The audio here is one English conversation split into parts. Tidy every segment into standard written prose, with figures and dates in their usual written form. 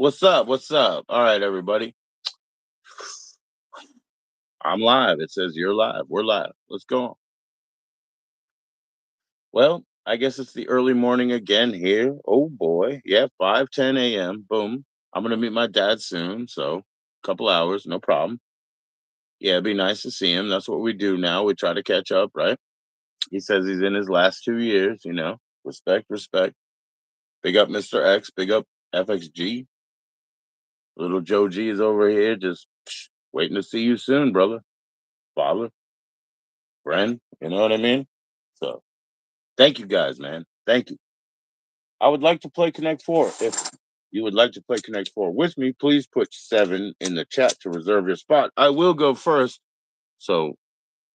What's up? What's up? All right, everybody. I'm live. It says you're live. We're live. Let's go on. Well, I guess it's the early morning again here. Oh boy. Yeah, 5:10 a.m. Boom. I'm gonna meet my dad soon, so a couple hours, no problem. Yeah, it'd be nice to see him. That's what we do now. We try to catch up, right? He says he's in his last 2 years. Respect, respect. Big up Mr. X, big up FXG. Little Joe G is over here just waiting to see you soon, brother. Father, friend, you know what I mean? So thank you guys, man. Thank you. I would like to play Connect Four. If you would like to play Connect Four with me, please put 7 in the chat to reserve your spot. I will go first, so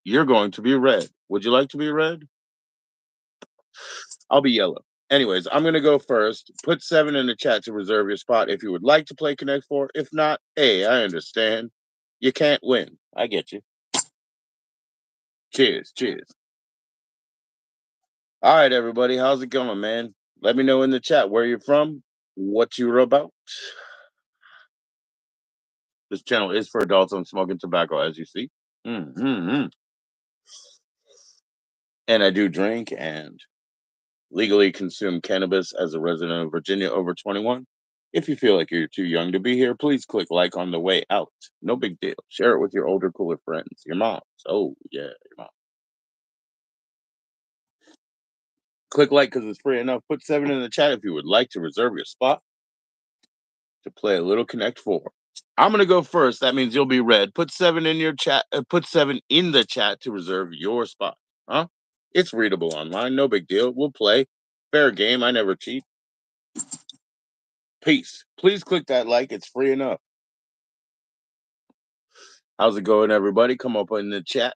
you're going to be red. Would you like to be red? I'll be yellow. Anyways, I'm gonna go first. Put 7 in the chat to reserve your spot if you would like to play Connect Four. If not, hey, I understand. You can't win. I get you. Cheers, cheers. All right, everybody, how's it going, man? Let me know in the chat where you're from, what you're about. This channel is for adults on smoking tobacco, as you see. Mm. And I do drink and legally consume cannabis as a resident of Virginia over 21. If you feel like you're too young to be here, please click like on the way out. No big deal. Share it with your older, cooler friends, your moms. Oh, yeah, your mom. Click like because it's free enough. Put 7 in the chat if you would like to reserve your spot to play a little Connect 4. I'm gonna go first. That means you'll be red. Put 7 in your chat. Put 7 in the chat to reserve your spot. Huh? It's readable online. No big deal. We'll play. Fair game. I never cheat. Peace. Please click that like. It's free enough. How's it going, everybody? Come up in the chat.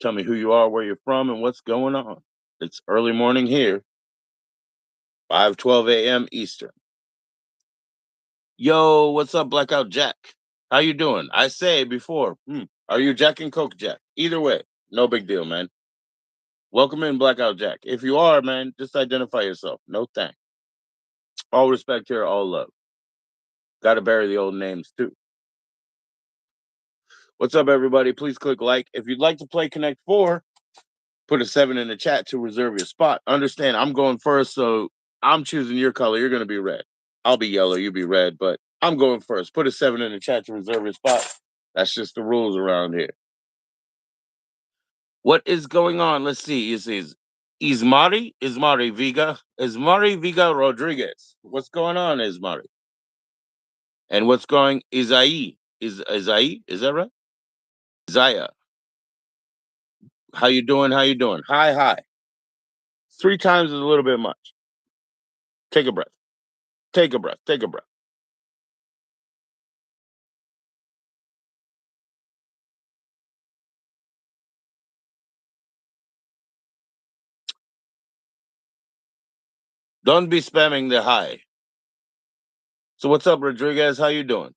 Tell me who you are, where you're from, and what's going on. It's early morning here. 5:12 a.m. Eastern. Yo, what's up, Blackout Jack? How you doing? I say before. Are you Jack and Coke Jack? Either way, no big deal, man. Welcome in, Blackout Jack. If you are, man, just identify yourself. No thanks. All respect here, all love. Got to bury the old names too. What's up, everybody? Please click like. If you'd like to play Connect 4, put a 7 in the chat to reserve your spot. Understand, I'm going first, so I'm choosing your color. You're going to be red. I'll be yellow, you be red, but I'm going first. Put a 7 in the chat to reserve your spot. That's just the rules around here. What is going on? Let's see. It says Ismari Viga Rodriguez. What's going on, Ismari? And what's going Isai? Isai? Is that right? Zaya. How you doing? How you doing? Hi, hi. 3 times is a little bit much. Take a breath. Take a breath. Take a breath. Don't be spamming the hi. So what's up, Rodriguez? How you doing?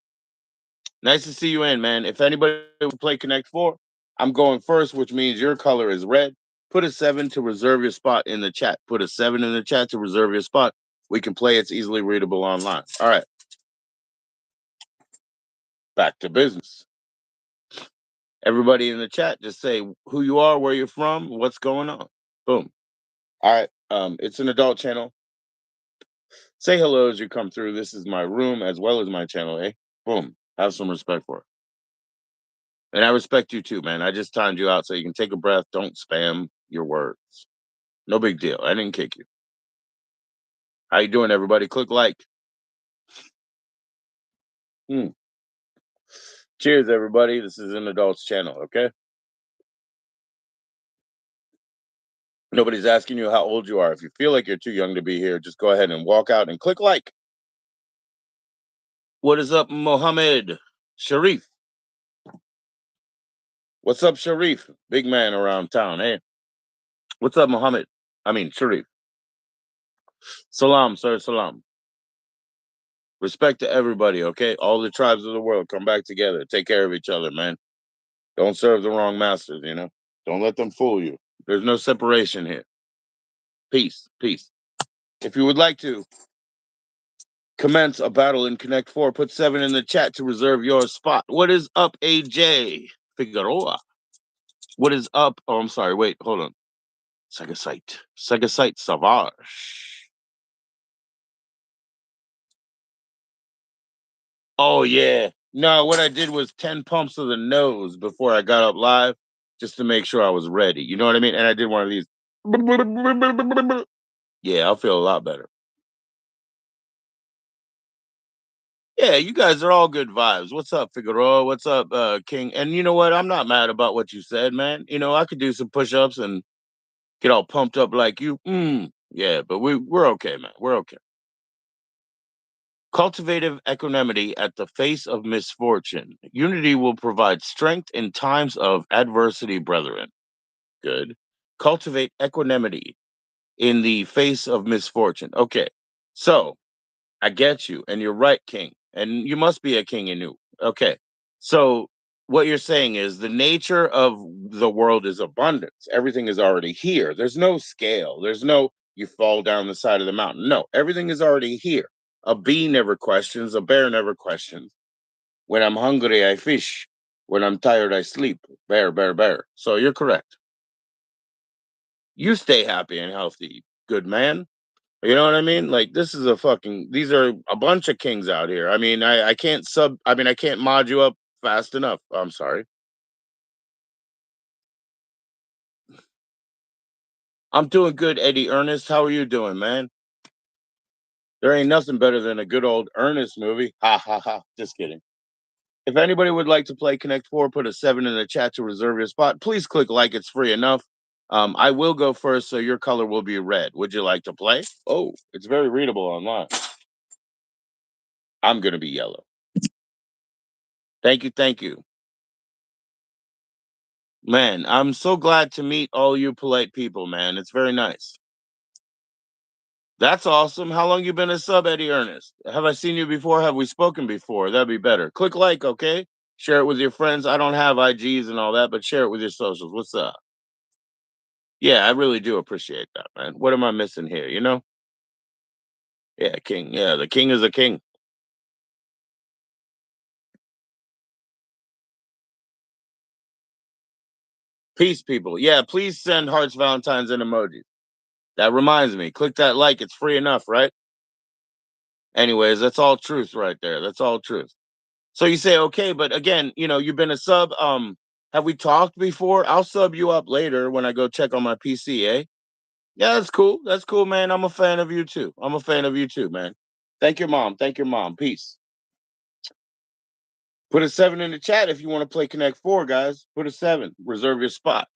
Nice to see you in, man. If anybody will play Connect 4, I'm going first, which means your color is red. Put a 7 to reserve your spot in the chat. Put a 7 in the chat to reserve your spot. We can play. It's easily readable online. All right. Back to business. Everybody in the chat, just say who you are, where you're from, what's going on. Boom. All right. It's an adult channel. Say hello as you come through. This is my room as well as my channel, eh? Boom. Have some respect for it. And I respect you too, man. I just timed you out so you can take a breath. Don't spam your words. No big deal. I didn't kick you. How you doing, everybody? Click like. Cheers, everybody. This is an adult's channel, okay? Nobody's asking you how old you are. If you feel like you're too young to be here, just go ahead and walk out and click like. What is up, Mohammed? Sharif. What's up, Sharif? Big man around town, eh? What's up, Mohammed? I mean, Sharif. Salam, sir, salam. Respect to everybody, okay? All the tribes of the world come back together. Take care of each other, man. Don't serve the wrong masters, you know? Don't let them fool you. There's no separation here. Peace, peace. If you would like to, Commence a battle in Connect 4. Put 7 in the chat to reserve your spot. What is up, AJ? Figueroa. What is up? Oh, I'm sorry. Wait, hold on. Sega Sight. Sega Sight Savage. Oh, yeah. No, what I did was 10 pumps of the nose before I got up live just to make sure I was ready. You know what I mean? And I did one of these. Yeah, I'll feel a lot better. Yeah, you guys are all good vibes. What's up, Figueroa? What's up, King? And you know what? I'm not mad about what you said, man. You know, I could do some push-ups and get all pumped up like you. Yeah, but we're okay, man. We're okay. Cultivative equanimity at the face of misfortune. Unity will provide strength in times of adversity, brethren. Good. Cultivate equanimity in the face of misfortune. Okay. So I get you, and you're right, King. And you must be a king Inu. Okay. So what you're saying is the nature of the world is abundance. Everything is already here. There's no scale. There's no you fall down the side of the mountain. No, everything is already here. A bee never questions, a bear never questions. When I'm hungry, I fish. When I'm tired, I sleep. Bear, bear, bear. So you're correct. You stay happy and healthy, good man. You know what I mean? Like this is a fucking these are a bunch of kings out here. I mean, I can't I can't mod you up fast enough. I'm sorry. I'm doing good, Eddie Ernest. How are you doing, man? There ain't nothing better than a good old Ernest movie. Ha ha ha. Just kidding. If anybody would like to play Connect Four, put a 7 in the chat to reserve your spot. Please click like it's free enough. I will go first, so your color will be red. Would you like to play? Oh, it's very readable online. I'm gonna be yellow. Thank you, thank you. Man, I'm so glad to meet all you polite people, man. It's very nice. That's awesome. How long you been a sub, Eddie Ernest? Have I seen you before? Have we spoken before? That'd be better. Click like, okay? Share it with your friends. I don't have IGs and all that, but share it with your socials. What's up? Yeah, I really do appreciate that, man. What am I missing here? You know? Yeah, king. Yeah, the king is a king. Peace, people. Yeah, please send hearts, Valentines, and emojis. That reminds me. Click that like. It's free enough, right? Anyways, that's all truth right there. That's all truth. So you say, okay, but again, you know, you've been a sub. Have we talked before? I'll sub you up later when I go check on my PC, eh? Yeah, that's cool. That's cool, man. I'm a fan of you too. I'm a fan of you too, man. Thank your mom. Thank your mom. Peace. Put a 7 in the chat if you want to play Connect 4, guys. Put a 7. Reserve your spot.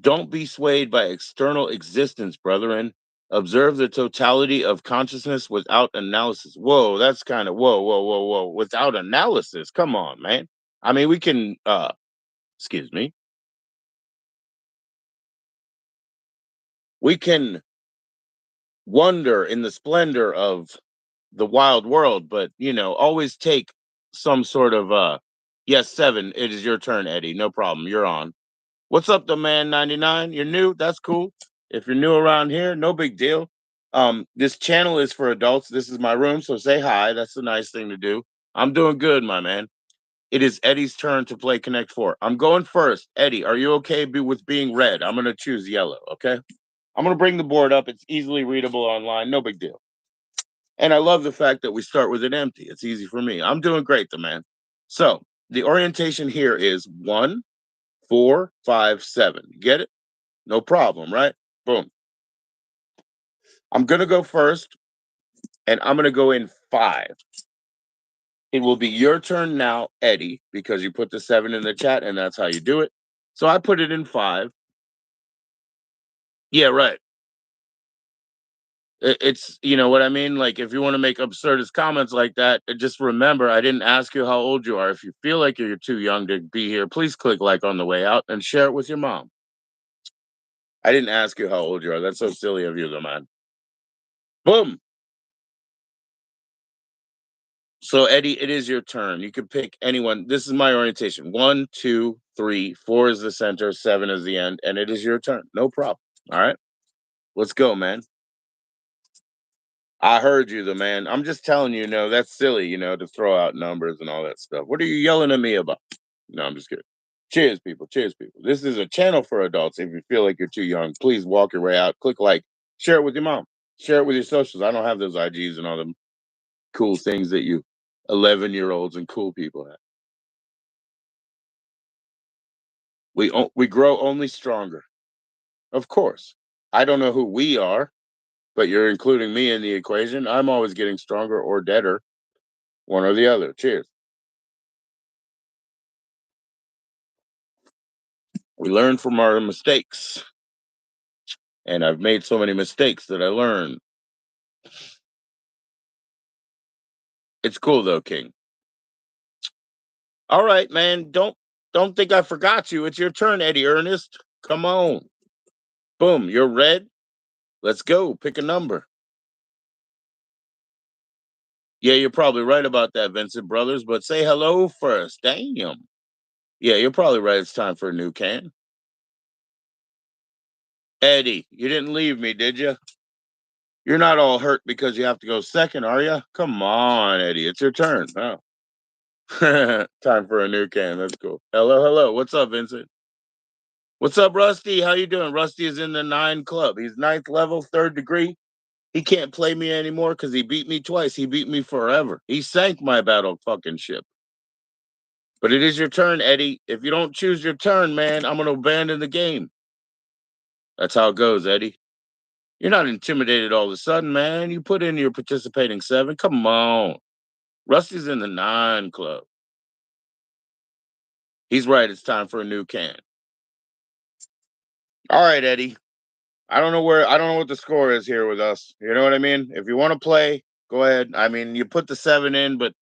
Don't be swayed by external existence, brethren. Observe the totality of consciousness without analysis. Whoa, that's kind of whoa, whoa, whoa, whoa. Without analysis. Come on, man. I mean, we can excuse me. We can wonder in the splendor of the wild world, but you know, always take some sort of yes, 7. It is your turn, Eddie. No problem. You're on. What's up, the man 99? You're new. That's cool. If you're new around here, no big deal. This channel is for adults. This is my room, so say hi. That's a nice thing to do. I'm doing good, my man. It is Eddie's turn to play Connect Four. I'm going first. Eddie, are you okay with being red? I'm gonna choose yellow. Okay. I'm gonna bring the board up. It's easily readable online. No big deal. And I love the fact that we start with it empty. It's easy for me. I'm doing great, the man. So the orientation here is 1, 4, 5, 7. Get it? No problem, right? Boom. I'm gonna go first, and I'm gonna go in 5. It will be your turn now, Eddie, because you put the 7 in the chat, and that's how you do it. So I put it in 5. Yeah, right. It's you know what I mean. Like if you want to make absurdist comments like that, just remember I didn't ask you how old you are. If you feel like you're too young to be here, please click like on the way out and share it with your mom. I didn't ask you how old you are. That's so silly of you, though, man. Boom. So Eddie, it is your turn. You can pick anyone. This is my orientation. 1, 2, 3, 4 is the center, 7 is the end, and it is your turn. No problem. All right, let's go, man. I heard you, the man. I'm just telling you, that's silly, to throw out numbers and all that stuff. What are you yelling at me about? No, I'm just kidding. Cheers, people. Cheers, people. This is a channel for adults. If you feel like you're too young, please walk your way out. Click like, share it with your mom, share it with your socials. I don't have those IGs and all the cool things that you 11-year-olds and cool people have. We grow only stronger. Of course. I don't know who we are, but you're including me in the equation. I'm always getting stronger or deader, one or the other. Cheers. We learn from our mistakes. And I've made so many mistakes that I learn. It's cool though, King. All right, man. Don't think I forgot you. It's your turn, Eddie Ernest. Come on. Boom. You're red. Let's go. Pick a number. Yeah, you're probably right about that, Vincent Brothers, but say hello first. Damn. Yeah, you're probably right. It's time for a new can. Eddie, you didn't leave me, did you? You're not all hurt because you have to go second, are you? Come on, Eddie. It's your turn. Oh. Time for a new can. That's cool. Hello, hello. What's up, Vincent? What's up, Rusty? How you doing? Rusty is in the 9 club. He's ninth level, third degree. He can't play me anymore because he beat me twice. He beat me forever. He sank my battle fucking ship. But it is your turn, Eddie. If you don't choose your turn, man, I'm gonna abandon the game. That's how it goes, Eddie. You're not intimidated all of a sudden, man. You put in your participating 7. Come on. Rusty's in the 9 club. He's right. It's time for a new can. All right, Eddie. I don't know what the score is here with us. You know what I mean? If you want to play, go ahead. I mean, you put the 7 in, but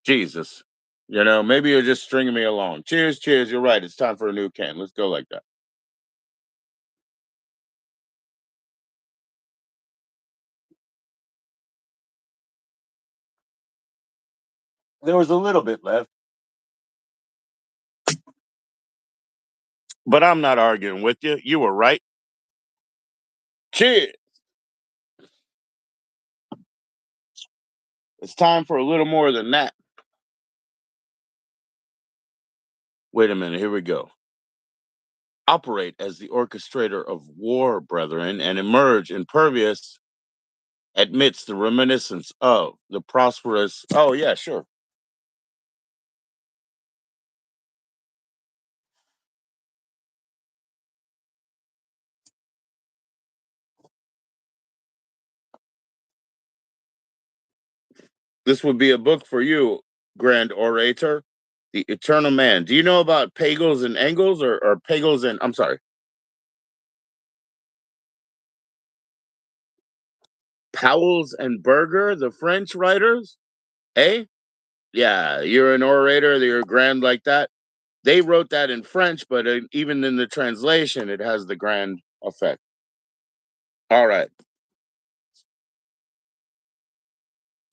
Jesus, maybe you're just stringing me along. Cheers, cheers. You're right. It's time for a new can. Let's go like that. There was a little bit left, but I'm not arguing with you. You were right. Cheers. It's time for a little more than that. Wait a minute. Here we go. Operate as the orchestrator of war, brethren, and emerge impervious amidst the reminiscence of the prosperous. Oh, yeah, sure. This would be a book for you, Grand Orator, The Eternal Man. Do you know about Pagels and Engels or Pagels and, I'm sorry, Powells and Berger, the French writers? Eh? Yeah, you're an orator, you're grand like that. They wrote that in French, but even in the translation, it has the grand effect. All right.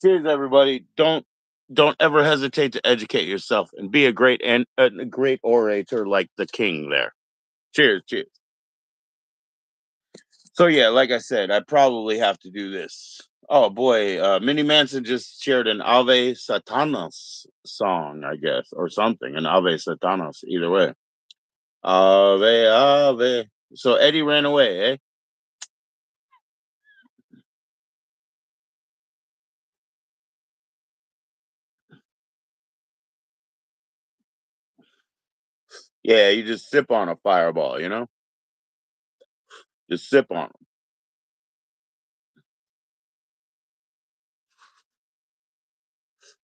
Cheers, everybody. Don't ever hesitate to educate yourself and be a great orator like the king there. Cheers, cheers. So yeah, like I said, I probably have to do this. Oh boy, Minnie Manson just shared an Ave Satanas song, I guess, or something, an Ave Satanas. Either way, Ave Ave. So Eddie ran away, eh? Yeah, you just sip on a fireball, just sip on them.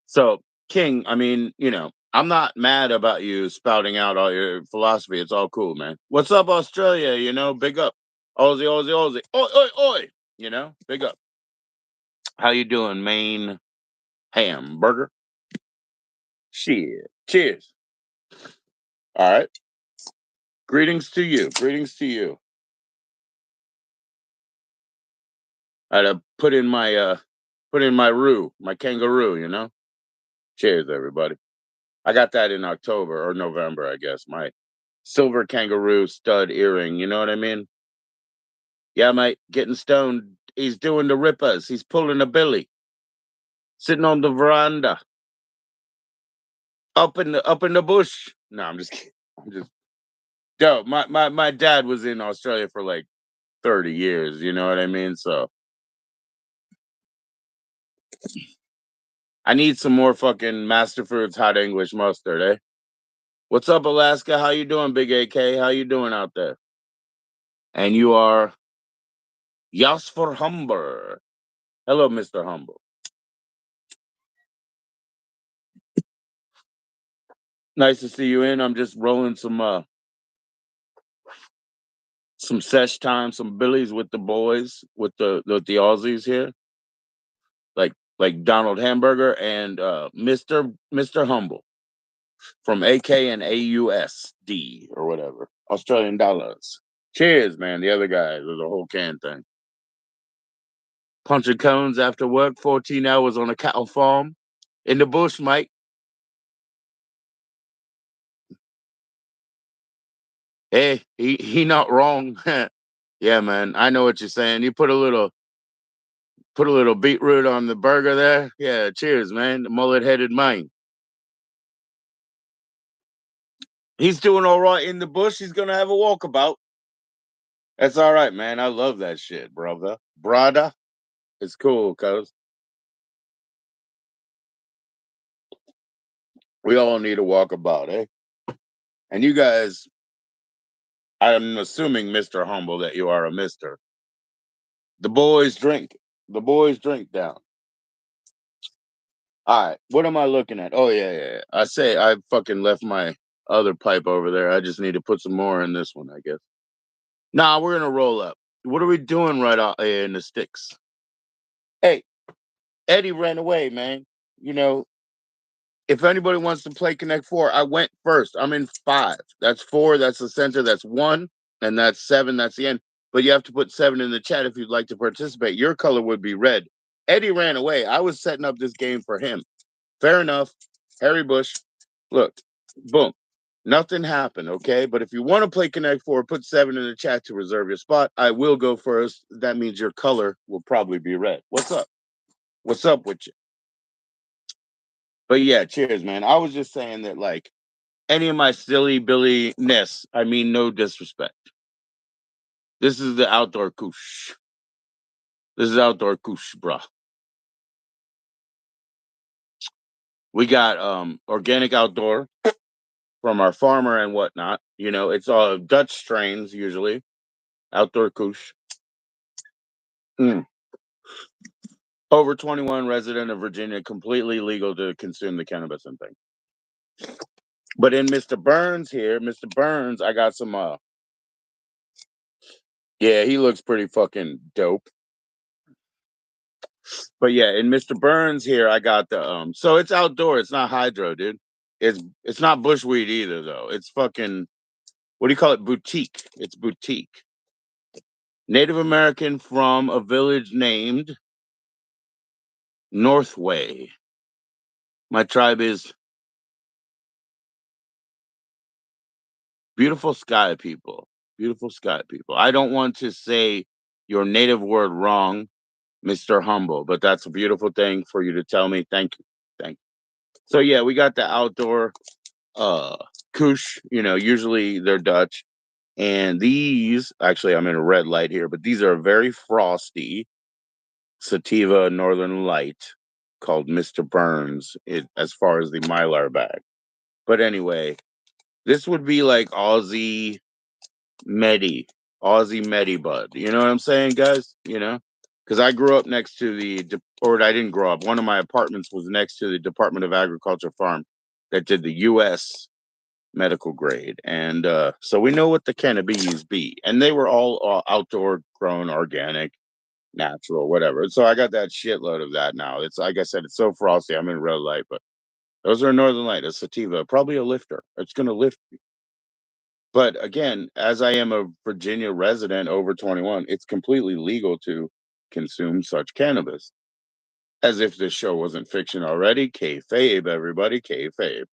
So King, I mean, I'm not mad about you spouting out all your philosophy. It's all cool, man. What's up, Australia? Big up. Aussie, Aussie, Aussie. Oi, oi, oi. Big up. How you doing, Maine hamburger? Shit. Cheers. All right. Greetings to you. Greetings to you. I had to put in my roux, my kangaroo. Cheers, everybody. I got that in October or November, I guess. My silver kangaroo stud earring. You know what I mean? Yeah, mate. Getting stoned He's doing the rippers. He's pulling a billy, sitting on the veranda, up in the bush. No, I'm just kidding. I'm just Yo, my dad was in Australia for like 30 years, you know what I mean? So I need some more fucking Master Foods hot English mustard, eh? What's up, Alaska? How you doing, Big AK? How you doing out there? And you are Yas for Humber. Hello, Mr. Humble. Nice to see you in. I'm just rolling some sesh time, some billies with the boys, with the Aussies here, like Donald Hamburger and Mr. Humble from AK and AUSD or whatever. Australian dollars. Cheers, man. The other guy, there's a whole can thing. Punching cones after work, 14 hours on a cattle farm in the bush, mate. Hey, he not wrong. Yeah, man. I know what you're saying. You put a little beetroot on the burger there. Yeah, cheers, man. The mullet headed mine. He's doing all right in the bush. He's gonna have a walkabout. That's all right, man. I love that shit, brother. Brada. It's cool, cuz we all need a walkabout, eh? And you guys, I'm assuming, Mr. Humble, that you are a mister. The boys drink. The boys drink down. All right. What am I looking at? Oh yeah, yeah, yeah. I fucking left my other pipe over there. I just need to put some more in this one, I guess. Nah, we're gonna roll up. What are we doing right out in the sticks? Hey, Eddie ran away, man. You know, if anybody wants to play Connect Four, I went first. I'm in five. That's four. That's the center. That's one, and that's seven. That's the end. But you have to put seven in the chat if you'd like to participate. Your color would be red. Eddie ran away. I was setting up this game for him. Fair enough. Harry Bush. Look, boom. Nothing happened, okay? But if you want to play Connect Four, put seven in the chat to reserve your spot. I will go first. That means your color will probably be red. What's up? What's up with you? But yeah, cheers, man. I was just saying that, like, any of my silly Billy ness, I mean, no disrespect. This is the outdoor koosh. This is outdoor koosh, bruh. We got organic outdoor from our farmer and whatnot. You know, it's all Dutch strains usually. Outdoor koosh. Mm. Over 21, resident of Virginia, completely legal to consume the cannabis and thing. But in Mr. Burns here, Mr. Burns, I got some yeah, he looks pretty fucking dope. But yeah, in Mr. Burns here, I got the so it's outdoor, it's not hydro, dude. It's not bushweed either though. It's fucking, what do you call it? Boutique. It's boutique. Native American from a village named Northway. My tribe is beautiful sky people. Beautiful sky people. I don't want to say your native word wrong, Mr. Humble, but that's a beautiful thing for you to tell me. Thank you. Thank you. So yeah, we got the outdoor uh kush, usually they're Dutch. And these, actually I'm in a red light here, but these are very frosty sativa Northern Light called Mr. Burns, as far as the Mylar bag. But anyway, this would be like Medi, Aussie Medi Bud. You know what I'm saying, guys? Because I grew up next to or I didn't grow up. One of my apartments was next to the Department of Agriculture farm that did the U.S. medical grade, and so we know what the cannabis be, and they were all outdoor grown, organic, natural, whatever. So I got that shitload of that now. It's like I said, it's so frosty. I'm in red light, but those are Northern Light, a sativa, probably a lifter. It's going to lift me. But again, as I am a Virginia resident over 21, it's completely legal to consume such cannabis. As if this show wasn't fiction already. Kayfabe, everybody, kayfabe.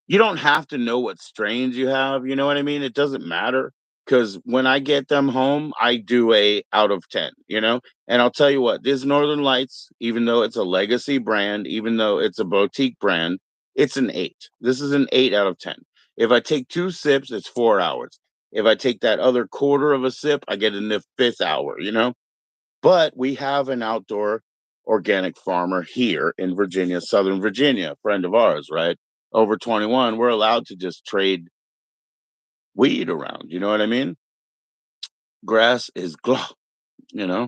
You don't have to know what strains you have. You know what I mean? It doesn't matter. because when I get them home, I do a out of 10, you know? And I'll tell you what, this Northern Lights, even though it's a legacy brand, even though it's a boutique brand, it's an 8. This is an 8 out of 10. If I take 2 sips, it's 4 hours. If I take that other quarter of a sip, I get in the 5th hour, you know? But we have an outdoor organic farmer here in Virginia, Southern Virginia, a friend of ours, right? Over 21, we're allowed to just trade weed around, you know what I mean? Grass is glow, you know?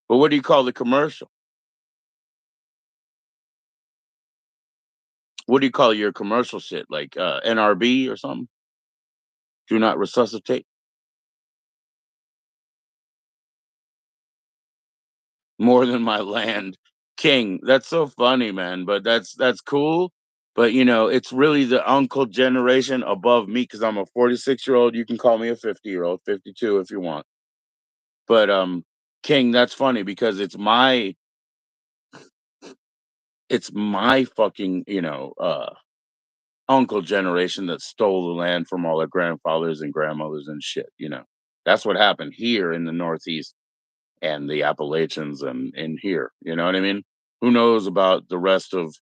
But what do you call the commercial? What do you call your commercial shit? Like NRB or something? Do not resuscitate? More than my land. King. That's so funny, man. But that's cool. But you know, it's really the uncle generation above me because I'm a 46-year-old. You can call me a 50-year-old, 52 if you want. But King, that's funny because it's my fucking, uncle generation that stole the land from all their grandfathers and grandmothers and shit, you know. That's what happened here in the Northeast and the Appalachians and in here, you know what I mean? Who knows about the rest of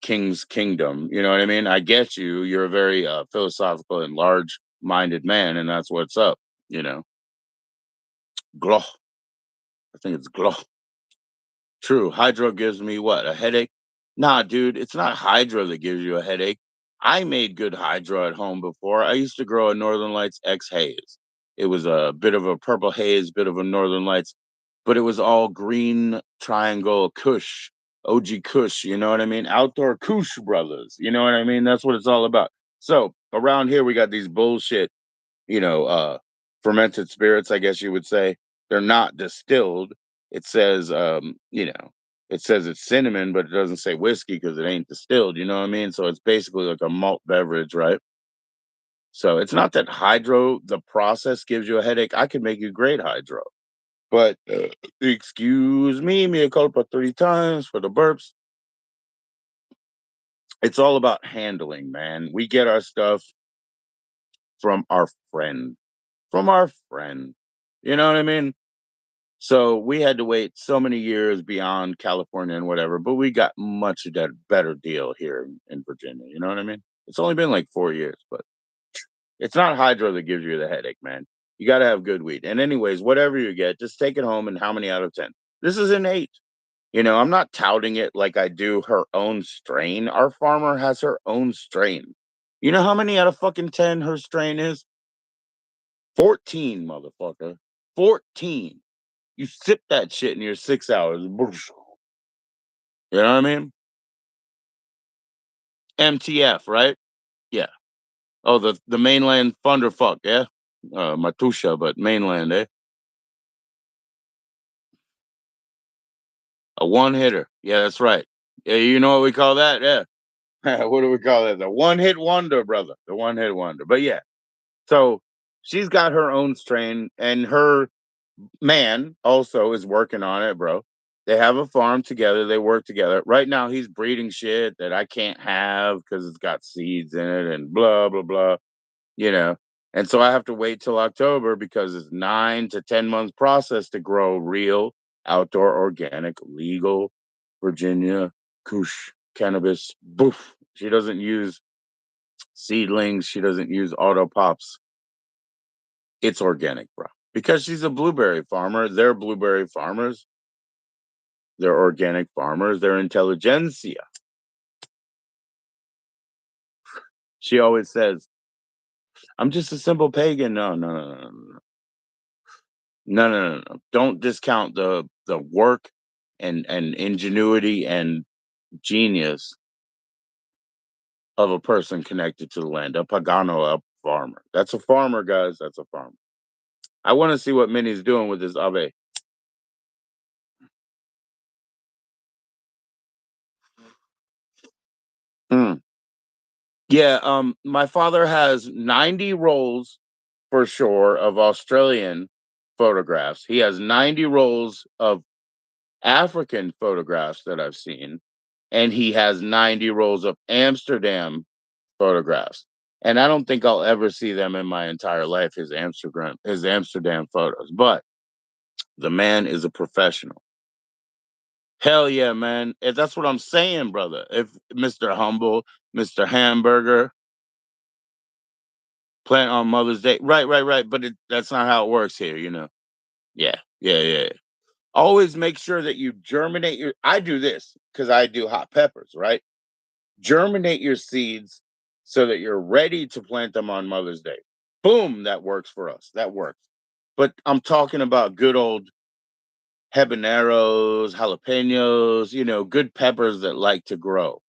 King's kingdom, you know what I mean? I get you. You're a very philosophical and large-minded man, and that's what's up, you know. Glow. I think it's glow. True. Hydro gives me what? A headache? Nah, dude, it's not hydro that gives you a headache. I made good hydro at home before. I used to grow a Northern Lights X haze. It was a bit of a purple haze, bit of a Northern Lights, but it was all green triangle Kush, OG Kush, you know what I mean? Outdoor Kush brothers, you know what I mean? That's what it's all about. So around here, we got these bullshit, fermented spirits, I guess you would say. They're not distilled. It says, it says it's cinnamon, but it doesn't say whiskey because it ain't distilled. You know what I mean? So it's basically like a malt beverage, right? So it's not that hydro, the process gives you a headache. I could make you great hydro, but excuse me, mea culpa 3 times for the burps. It's all about handling, man. We get our stuff from our friend, from our friend. You know what I mean? So we had to wait so many years beyond California and whatever, but we got much of that better deal here in Virginia. You know what I mean? It's only been like 4 years, but it's not hydro that gives you the headache, man. You got to have good weed. And anyways, whatever you get, just take it home. And how many out of 10? This is an 8. You know, I'm not touting it like I do her own strain. Our farmer has her own strain. You know how many out of fucking 10 her strain is? 14, motherfucker. 14. You sip that shit in your 6 hours. Boosh. You know what I mean? MTF, right? Yeah. Oh, the mainland thunderfuck, yeah? Matusha, but mainland, eh? A one hitter. Yeah, that's right. Yeah, you know what we call that? Yeah. What do we call that? The one hit wonder, brother. The one hit wonder. But yeah. So she's got her own strain, and her man also is working on it, bro. They have a farm together. They work together. Right now, he's breeding shit that I can't have because it's got seeds in it and blah blah blah. You know, and so I have to wait till October because it's 9 to 10 months process to grow real outdoor organic legal Virginia Kush cannabis. Boof. She doesn't use seedlings. She doesn't use auto pops. It's organic, bro. Because she's a blueberry farmer. They're blueberry farmers. They're organic farmers. They're intelligentsia. She always says, "I'm just a simple pagan." No, no, no, no, no, no, no, no, no. Don't discount the work and ingenuity and genius of a person connected to the land. A pagano, a farmer. That's a farmer, guys. That's a farmer. I want to see what Minnie's doing with this Abe. Mm. Yeah, my father has 90 rolls for sure of Australian photographs. He has 90 rolls of African photographs that I've seen, and he has 90 rolls of Amsterdam photographs. And I don't think I'll ever see them in my entire life, his Amsterdam photos. But the man is a professional. Hell yeah, man. That's what I'm saying, brother. If Mr. Humble, Mr. Hamburger, plant on Mother's Day. Right, right, right. But that's not how it works here. Yeah, yeah, yeah. Always make sure that you germinate your. I do this because I do hot peppers, right? Germinate your seeds so that you're ready to plant them on Mother's Day. Boom, that works for us. That works. But I'm talking about good old habaneros, jalapenos, good peppers that like to grow.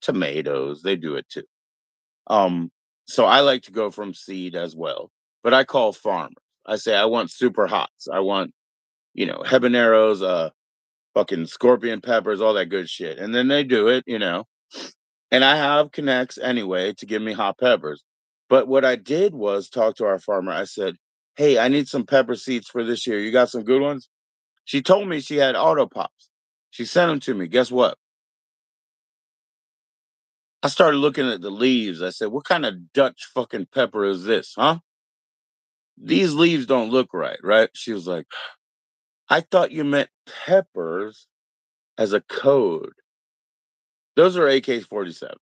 Tomatoes, they do it too. Um, so I like to go from seed as well, but I call farmers. I say I want super hots. I want, habaneros, fucking scorpion peppers, all that good shit. And then they do it. And I have connects anyway to give me hot peppers. But what I did was talk to our farmer. I said, "Hey, I need some pepper seeds for this year. You got some good ones?" She told me she had auto pops. She sent them to me. Guess what? I started looking at the leaves. I said, "What kind of Dutch fucking pepper is this, huh? These leaves don't look right, right?" She was like, "I thought you meant peppers as a code." Those are AK-47.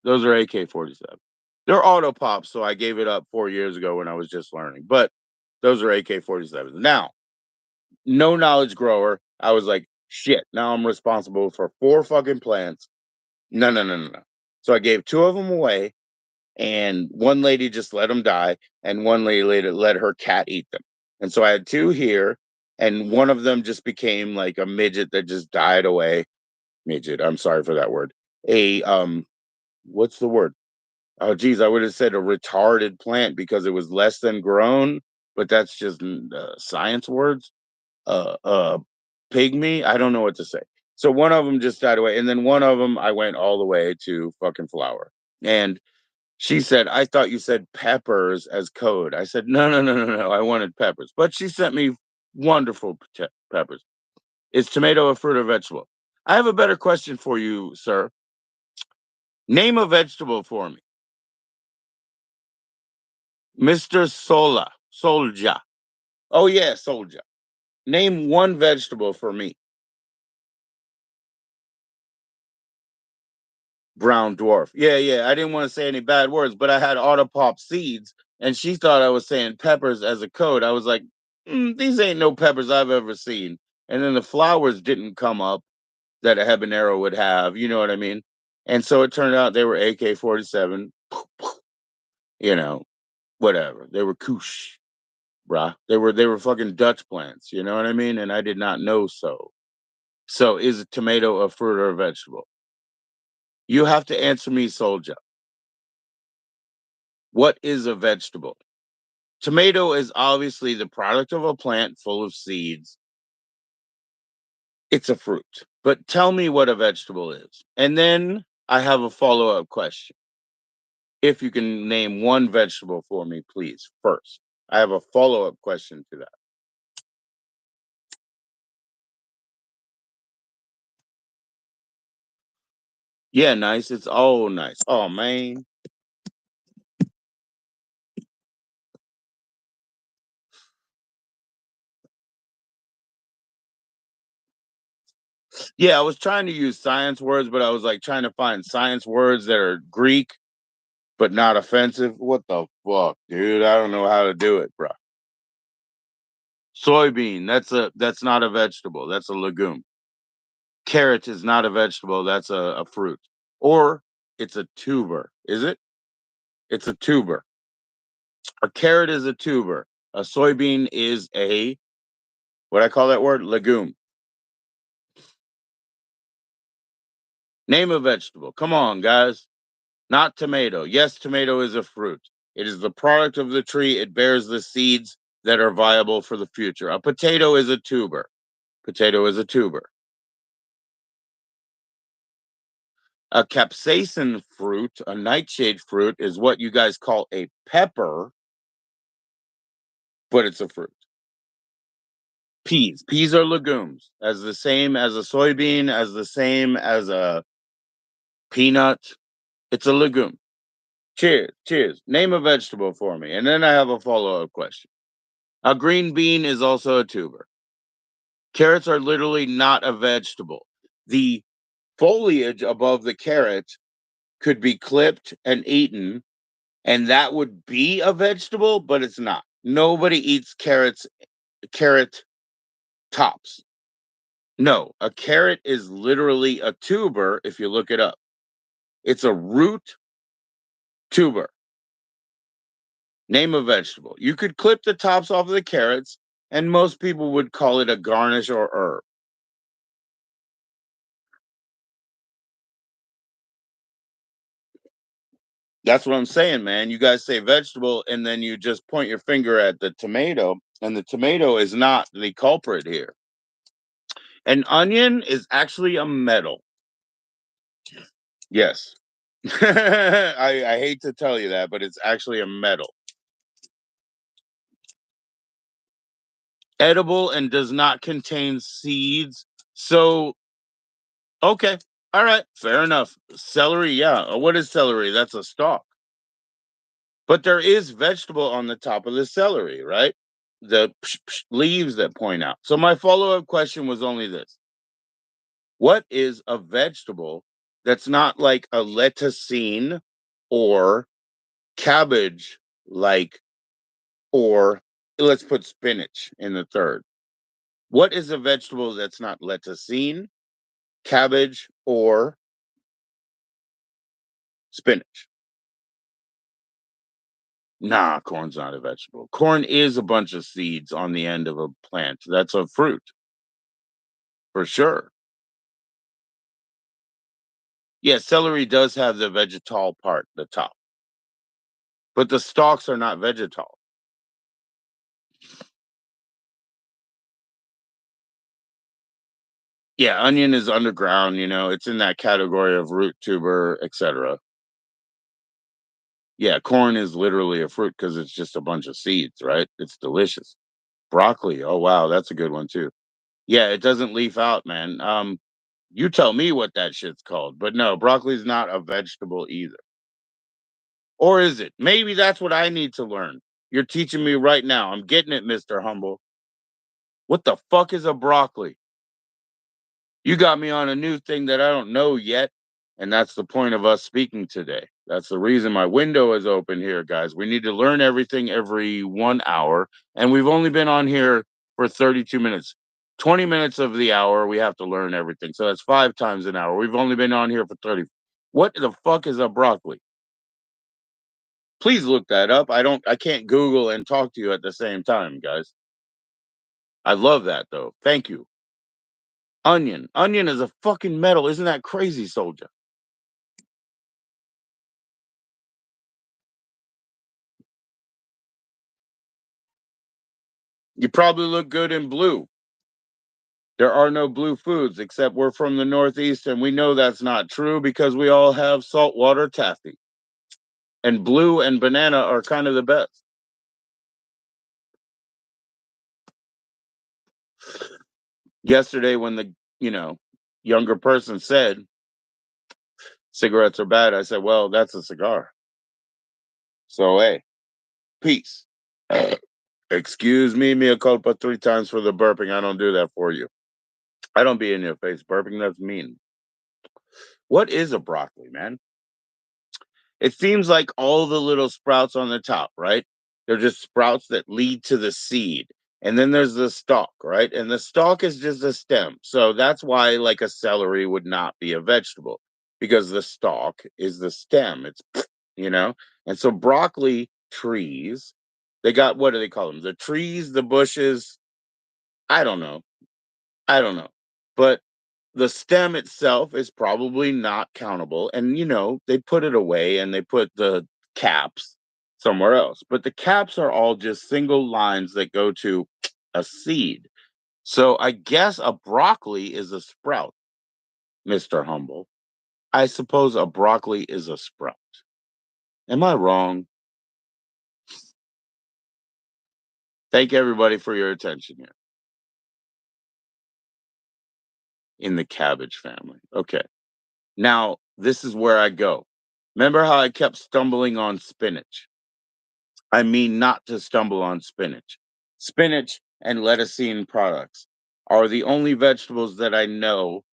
Those are AK-47. They're auto pops, so I gave it up 4 years ago when I was just learning. But those are AK-47s. Now, no knowledge grower. I was like, shit. Now I'm responsible for 4 fucking plants. No, no, no, no, no. So I gave 2 of them away, and one lady just let them die, and one lady later let her cat eat them. And so I had 2 here, and one of them just became like a midget that just died away. Midget. I'm sorry for that word. What's the word? Oh, geez, I would have said a retarded plant because it was less than grown, but that's just science words. Uh, pygmy. I don't know what to say. So one of them just died away, and then one of them I went all the way to fucking flower. And she said, "I thought you said peppers as code." I said, "No, no, no, no, no. I wanted peppers." But she sent me wonderful peppers. Is tomato a fruit or vegetable? I have a better question for you, sir. Name a vegetable for me, Mister Solja. Oh yeah, Soldier. Name one vegetable for me. Brown dwarf. Yeah, yeah. I didn't want to say any bad words, but I had Autopop seeds, and she thought I was saying peppers as a code. I was like, these ain't no peppers I've ever seen. And then the flowers didn't come up that a habanero would have. You know what I mean? And so it turned out they were AK-47. You know, whatever. They were koosh, bruh. They were fucking Dutch plants. You know what I mean? And I did not know so. So is a tomato a fruit or a vegetable? You have to answer me, soldier. What is a vegetable? Tomato is obviously the product of a plant full of seeds. It's a fruit. But tell me what a vegetable is. And then I have a follow up question. If you can name one vegetable for me, please, first. I have a follow up question to that. Yeah, nice. It's all nice. Oh, man. Yeah, I was trying to use science words, but I was like trying to find science words that are Greek but not offensive. What the fuck, dude? I don't know how to do it, bro. Soybean, that's not a vegetable. That's a legume. Carrot is not a vegetable. That's a fruit. Or it's a tuber. Is it? It's a tuber. A carrot is a tuber. A soybean is a what I call that word? Legume. Name a vegetable. Come on, guys. Not tomato. Yes, tomato is a fruit. It is the product of the tree. It bears the seeds that are viable for the future. A potato is a tuber. Potato is a tuber. A capsaicin fruit, a nightshade fruit, is what you guys call a pepper, but it's a fruit. Peas. Peas are legumes, as the same as a soybean, as the same as a peanut. It's a legume. Cheers, cheers. Name a vegetable for me, and then I have a follow-up question. A green bean is also a tuber. Carrots are literally not a vegetable. The foliage above the carrot could be clipped and eaten, and that would be a vegetable, but it's not. Nobody eats carrot tops. No, a carrot is literally a tuber if you look it up. It's a root tuber. Name a vegetable. You could clip the tops off of the carrots, and most people would call it a garnish or herb. That's what I'm saying, man. You guys say vegetable, and then you just point your finger at the tomato, and the tomato is not the culprit here. An onion is actually a metal. Yes. I hate to tell you that, but it's actually a metal. Edible and does not contain seeds. So, okay. All right. Fair enough. Celery. Yeah. What is celery? That's a stalk. But there is vegetable on the top of the celery, right? The leaves that point out. So, my follow up question was only this: what is a vegetable that's not like a lettucine or cabbage like, or let's put spinach in the third? What is a vegetable that's not lettucine, cabbage, or spinach? Nah, corn's not a vegetable. Corn is a bunch of seeds on the end of a plant. That's a fruit for sure. Yeah, celery does have the vegetal part, the top, but the stalks are not vegetal. Yeah, onion is underground, it's in that category of root, tuber, etc. Yeah, corn is literally a fruit because it's just a bunch of seeds, right? It's delicious. Broccoli, oh wow, that's a good one too. Yeah, it doesn't leaf out, man. You tell me what that shit's called, but no, broccoli's not a vegetable either. Or is it? Maybe that's what I need to learn. You're teaching me right now. I'm getting it, Mr. Humble. What the fuck is a broccoli? You got me on a new thing that I don't know yet. And that's the point of us speaking today. That's the reason my window is open here, guys. We need to learn everything every 1 hour. And we've only been on here for 32 minutes. 20 minutes of the hour, we have to learn everything. So that's 5 times an hour. We've only been on here for 30. What the fuck is a broccoli? Please look that up. I can't Google and talk to you at the same time, guys. I love that though. Thank you. Onion. Onion is a fucking metal. Isn't that crazy, soldier? You probably look good in blue. There are no blue foods except we're from the Northeast and we know that's not true because we all have saltwater taffy. And blue and banana are kind of the best. Yesterday when the, you know, younger person said cigarettes are bad, I said, "Well, that's a cigar." So, hey, peace. Excuse me, mea culpa 3 times for the burping. I don't do that for you. I don't be in your face burping. That's mean. What is a broccoli, man? It seems like all the little sprouts on the top, right? They're just sprouts that lead to the seed. And then there's the stalk, right? And the stalk is just a stem. So that's why, like, a celery would not be a vegetable because the stalk is the stem. It's, you know? And so broccoli trees, they got, what do they call them? The trees, the bushes. I don't know. I don't know. But the stem itself is probably not countable. And, they put it away and they put the caps somewhere else. But the caps are all just single lines that go to a seed. So I guess a broccoli is a sprout, Mr. Humble. I suppose a broccoli is a sprout. Am I wrong? Thank everybody for your attention here in the cabbage family. Okay. Now, this is where I go. Remember how I kept stumbling on spinach? I mean, not to stumble on spinach. Spinach and lettucine products are the only vegetables that I know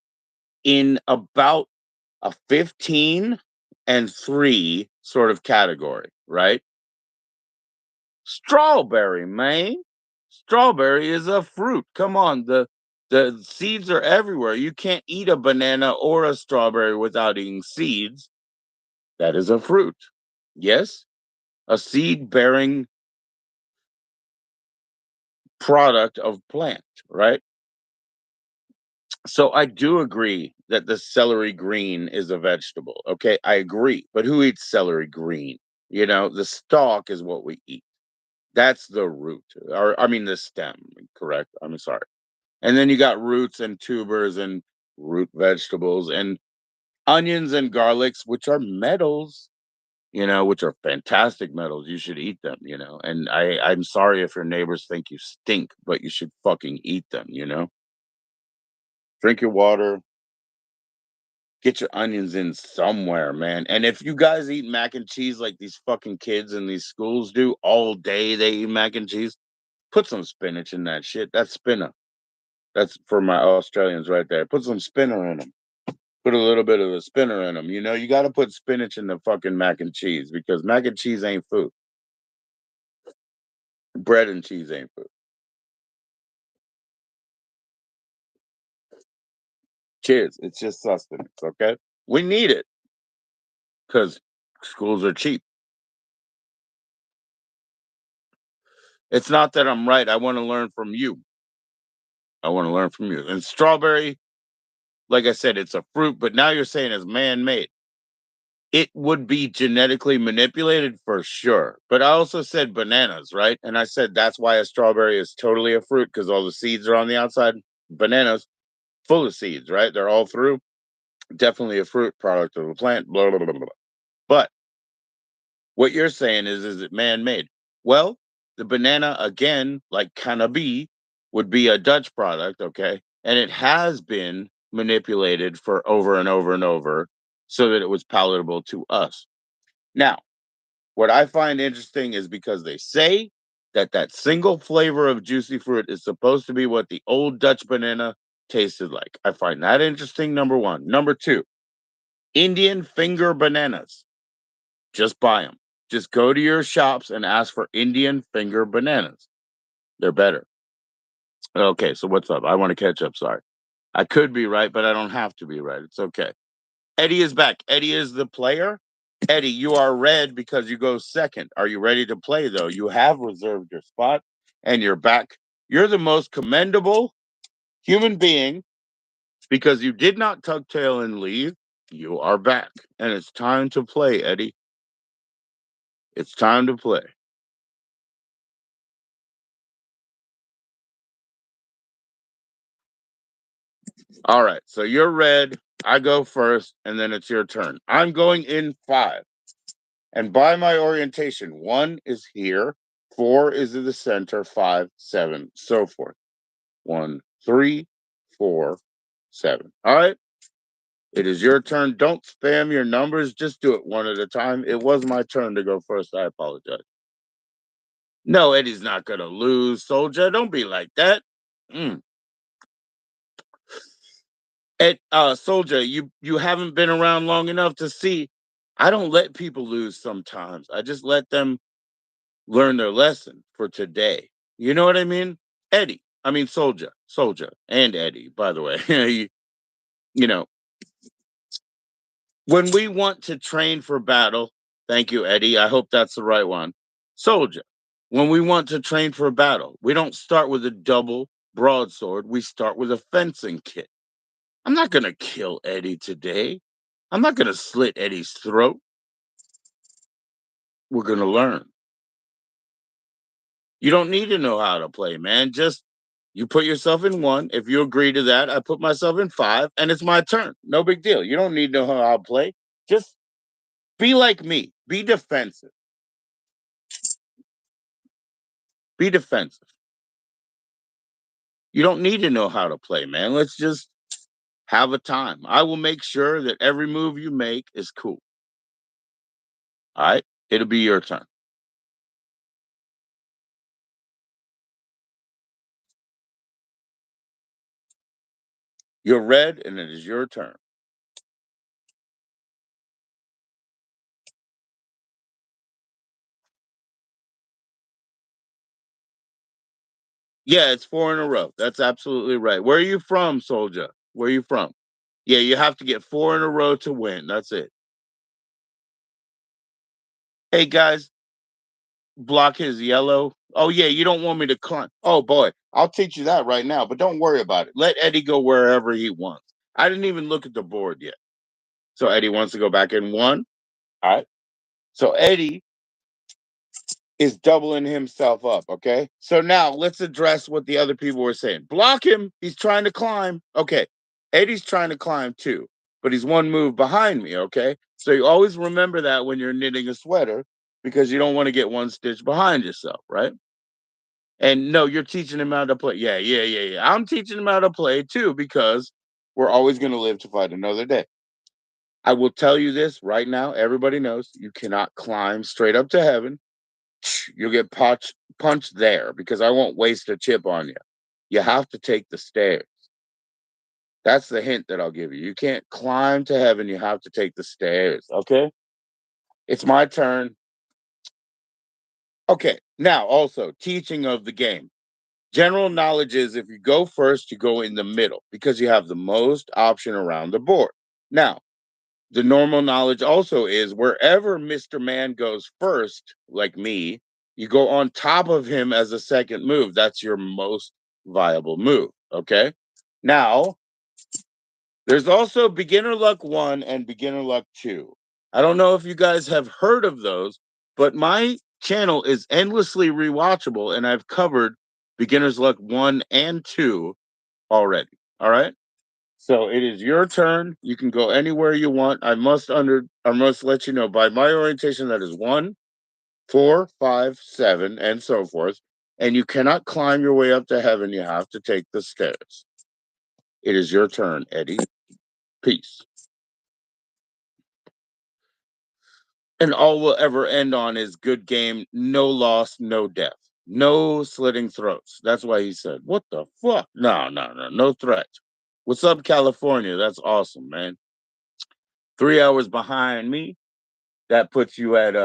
in about a 15 and 3 sort of category, right? Strawberry, man. Strawberry is a fruit. Come on, the seeds are everywhere. You can't eat a banana or a strawberry without eating seeds. That is a fruit. Yes, a seed bearing product of plant, right? So I do agree that the celery green is a vegetable. Okay, I agree. But who eats celery green? The stalk is what we eat. That's the root, or I mean the stem, correct? I'm sorry. And then you got roots and tubers and root vegetables and onions and garlics, which are metals, which are fantastic metals. You should eat them. And I'm sorry if your neighbors think you stink, but you should fucking eat them. Drink your water, get your onions in somewhere, man. And if you guys eat mac and cheese like these fucking kids in these schools do all day, they eat mac and cheese, put some spinach in that shit. That's spinach. That's for my Australians right there. Put some spinner in them. Put a little bit of the spinner in them. You got to put spinach in the fucking mac and cheese because mac and cheese ain't food. Bread and cheese ain't food. Cheers. It's just sustenance, okay? We need it because schools are cheap. It's not that I'm right. I want to learn from you. I want to learn from you. And strawberry, like I said, it's a fruit, but now you're saying it's man made. It would be genetically manipulated for sure. But I also said bananas, right? And I said that's why a strawberry is totally a fruit because all the seeds are on the outside. Bananas, full of seeds, right? They're all through. Definitely a fruit product of a plant, blah, blah, blah, blah. But what you're saying is it man made? Well, the banana, again, like cannabis, would be a Dutch product, okay? And it has been manipulated for over and over and over so that it was palatable to us. Now, what I find interesting is because they say that single flavor of juicy fruit is supposed to be what the old Dutch banana tasted like. I find that interesting, number one. Number two, Indian finger bananas. Just buy them. Just go to your shops and ask for Indian finger bananas. They're better. Okay, so what's up? I want to catch up. Sorry. I could be right, but I don't have to be right. It's okay. Eddie is back. Eddie is the player. Eddie, you are red because you go second. Are you ready to play, though? You have reserved your spot and you're back. You're the most commendable human being because you did not tuck tail and leave. You are back. And it's time to play, Eddie. It's time to play. All right. So you're red. I go first, and then it's your turn. I'm going in five. And by my orientation, one is here, four is in the center, five, seven, so forth. One, three, four, seven. All right. It is your turn. Don't spam your numbers. Just do it one at a time. It was my turn to go first. I apologize. No, Eddie's not going to lose, soldier. Don't be like that. Mm. Soldier, you haven't been around long enough to see. I don't let people lose sometimes. I just let them learn their lesson for today. You know what I mean? Eddie. I mean soldier, and Eddie, by the way. you know, when we want to train for battle, thank you, Eddie. I hope that's the right one. Soldier. When we want to train for battle, we don't start with a double broadsword. We start with a fencing kit. I'm not going to kill Eddie today. I'm not going to slit Eddie's throat. We're going to learn. You don't need to know how to play, man. Just you put yourself in one. If you agree to that, I put myself in five and it's my turn. No big deal. You don't need to know how to play. Just be like me. Be defensive. Be defensive. You don't need to know how to play, man. Let's just have a time. I will make sure that every move you make is cool. All right. It'll be your turn. You're red, and it is your turn. Yeah, it's four in a row. That's absolutely right. Where are you from, Soldier? Where are you from? Yeah, you have to get four in a row to win. That's it. Hey guys, block his yellow. Oh yeah, you don't want me to climb. Oh boy, I'll teach you that right now. But don't worry about it. Let Eddie go wherever he wants. I didn't even look at the board yet. So Eddie wants to go back in one. All right. So Eddie is doubling himself up. Okay. So now let's address what the other people were saying. Block him. He's trying to climb. Okay. Eddie's trying to climb too, but he's one move behind me. Okay. So you always remember that when you're knitting a sweater because you don't want to get one stitch behind yourself. Right. And no, you're teaching him how to play. Yeah. Yeah. Yeah. Yeah. I'm teaching him how to play too because we're always going to live to fight another day. I will tell you this right now. Everybody knows you cannot climb straight up to heaven. You'll get punched there because I won't waste a chip on you. You have to take the stairs. That's the hint that I'll give you. You can't climb to heaven. You have to take the stairs. Okay. It's my turn. Okay. Now, also, teaching of the game. General knowledge is if you go first, you go in the middle because you have the most option around the board. Now, the normal knowledge also is wherever Mr. Man goes first, like me, you go on top of him as a second move. That's your most viable move. Okay. Now, there's also beginner luck one and beginner luck two. I don't know if you guys have heard of those, but my channel is endlessly rewatchable and I've covered beginner's luck one and two already. All right. So it is your turn. You can go anywhere you want. I must let you know by my orientation that is 1, 4, 5, 7, and so forth. And you cannot climb your way up to heaven. You have to take the stairs. It is your turn, Eddie. Peace. And all we'll ever end on is good game, no loss, no death, no slitting throats. That's why he said, "What the fuck? No, no, no, no threat." What's up, California? That's awesome, man. 3 hours behind me. That puts you at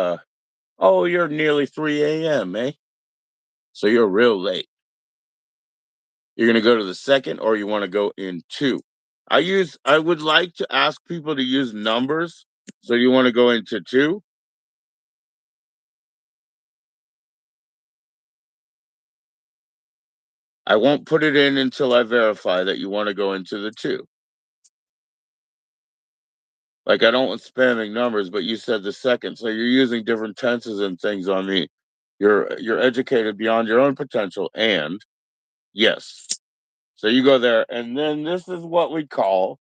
oh, you're nearly 3 a.m., eh? So you're real late. You're gonna go to the second, or you want to go in two. I would like to ask people to use numbers. So you want to go into two? I won't put it in until I verify that you want to go into the two. Like I don't want spamming numbers, but you said the second, so you're using different tenses and things on me. You're educated beyond your own potential, and yes. So you go there, and then this is what we call.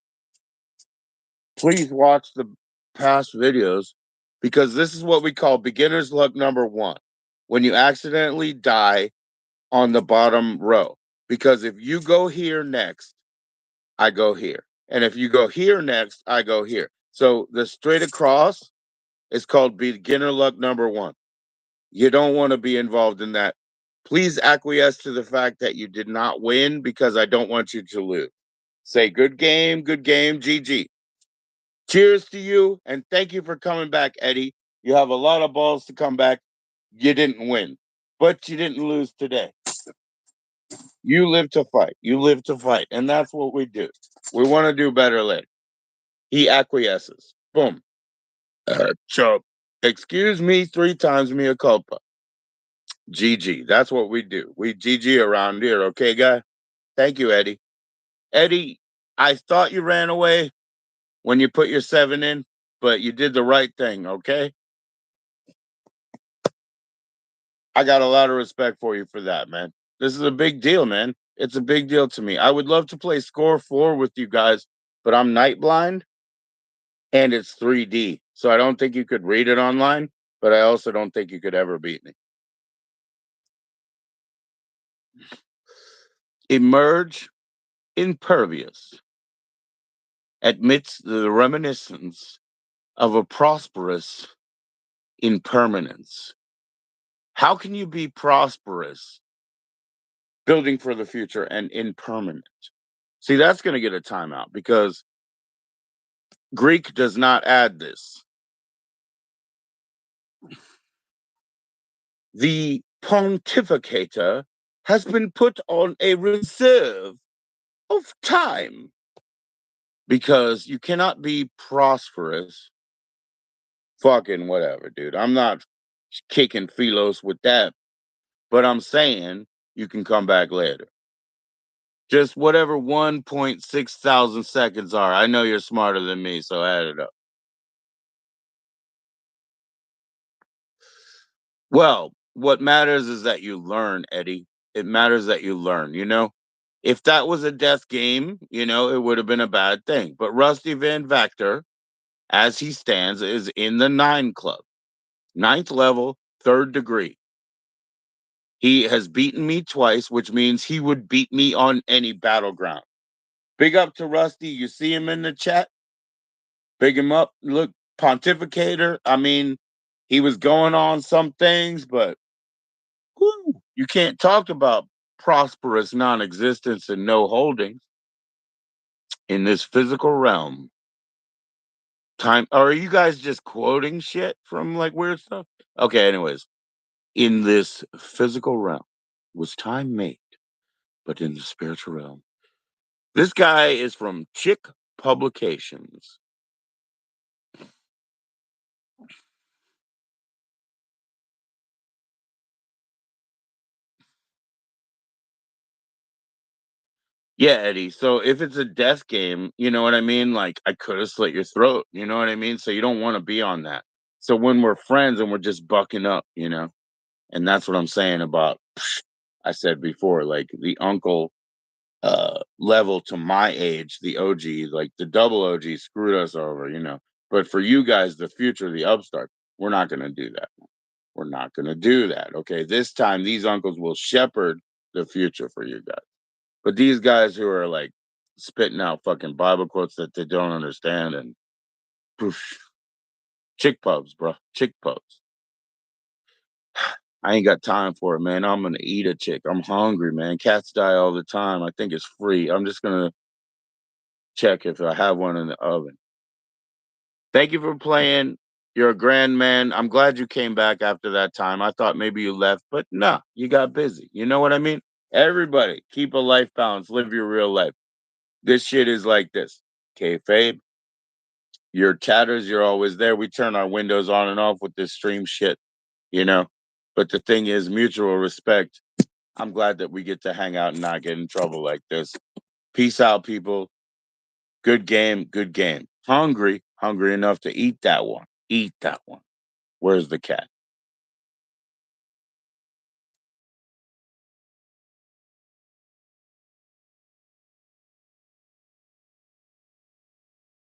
Please watch the past videos because this is what we call beginner's luck number one. When you accidentally die on the bottom row, because if you go here next, I go here, and if you go here next, I go here. So the straight across is called beginner luck number one. You don't want to be involved in that. Please acquiesce to the fact that you did not win because I don't want you to lose. Say good game, GG. Cheers to you, and thank you for coming back, Eddie. You have a lot of balls to come back. You didn't win, but you didn't lose today. You live to fight. You live to fight, and that's what we do. We want to do better later. He acquiesces. Boom. Chop. Excuse me 3 times, mea culpa. GG. That's what we do. We GG around here, okay, guy? Thank you, Eddie. Eddie, I thought you ran away when you put your seven in, but you did the right thing, okay? I got a lot of respect for you for that, man. This is a big deal, man. It's a big deal to me. I would love to play score four with you guys, but I'm night blind and it's 3D. So I don't think you could read it online, but I also don't think you could ever beat me. Emerge impervious amidst the reminiscence of a prosperous impermanence. How can you be prosperous building for the future and impermanent? See, that's going to get a timeout because Greek does not add this. The pontificator has been put on a reserve of time because you cannot be prosperous. Fucking whatever, dude. I'm not kicking Philos with that, but I'm saying you can come back later. Just whatever 1.6 thousand seconds are. I know you're smarter than me, so add it up. Well, what matters is that you learn, Eddie. It matters that you learn, you know? If that was a death game, it would have been a bad thing. But Rusty Van Vector, as he stands, is in the 9 club, ninth level, third degree. He has beaten me twice, which means he would beat me on any battleground. Big up to Rusty. You see him in the chat? Big him up. Look, pontificator. I mean, he was going on some things, but whew, you can't talk about prosperous non-existence and no holdings in this physical realm. Time, or are you guys just quoting shit from like weird stuff? Okay, anyways, in this physical realm was time made, but in the spiritual realm. This guy is from Chick Publications. Yeah, Eddie. So if it's a death game, you know what I mean? Like I could have slit your throat, you know what I mean? So you don't want to be on that. So when we're friends and we're just bucking up, and that's what I'm saying about I said before, like the uncle level to my age, the OG, like the double OG screwed us over. But for you guys, the future, the upstart, we're not gonna do that. We're not gonna do that. Okay. This time these uncles will shepherd the future for you guys. But these guys who are like spitting out fucking Bible quotes that they don't understand and poof, chick pubs, bro. Chick pubs. I ain't got time for it, man. I'm gonna eat a chick. I'm hungry, man. Cats die all the time. I think it's free. I'm just gonna check if I have one in the oven. Thank you for playing. You're a grand man. I'm glad you came back after that time. I thought maybe you left, but no, you got busy. You know what I mean? Everybody, keep a life balance. Live your real life. This shit is like this. Kayfabe, your chatters, you're always there. We turn our windows on and off with this stream shit, you know? But the thing is, mutual respect. I'm glad that we get to hang out and not get in trouble like this. Peace out, people. Good game, good game. Hungry enough to eat that one. Eat that one. Where's the cat?